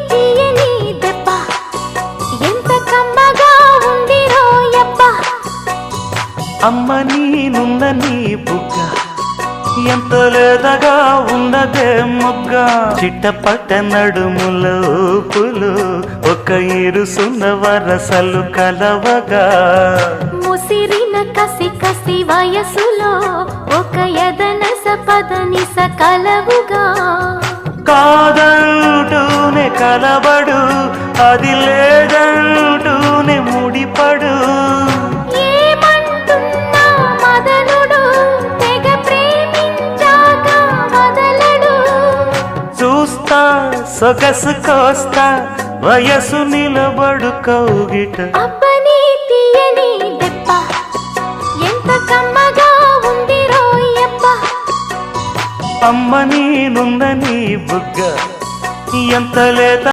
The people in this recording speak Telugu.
తీయని దెబ్బ ఎంత కమ్మగా ఉంది రోయబ్బ అమ్మ నీనున్న నీ బుగ్గ ఎంత లేదగా ఉన్నదే మొగ్గ చిట్టపట్ట నడుముల ఊపులు ఒక ఇరుసున్న వరసలు కలవగా ముసిరిన కసి కసి వయసులో ఒక యదనస పదనిస కలవుగా కాదంటూనే కలబడు అది లేదంటూనే ముడిపడు ఏమంటున్నా మదనుడు తెగ ప్రేమించాక వదలడు చూస్తా సొగసు కోస్తా వయసు నిలబడు కౌగిట అబ్బని తీయని దెబ్బ ఎంత కమ్మగా ఉంది రోయబ్బ అమ్మ నీనున్న నీ బుగ్గ ఎంత లేత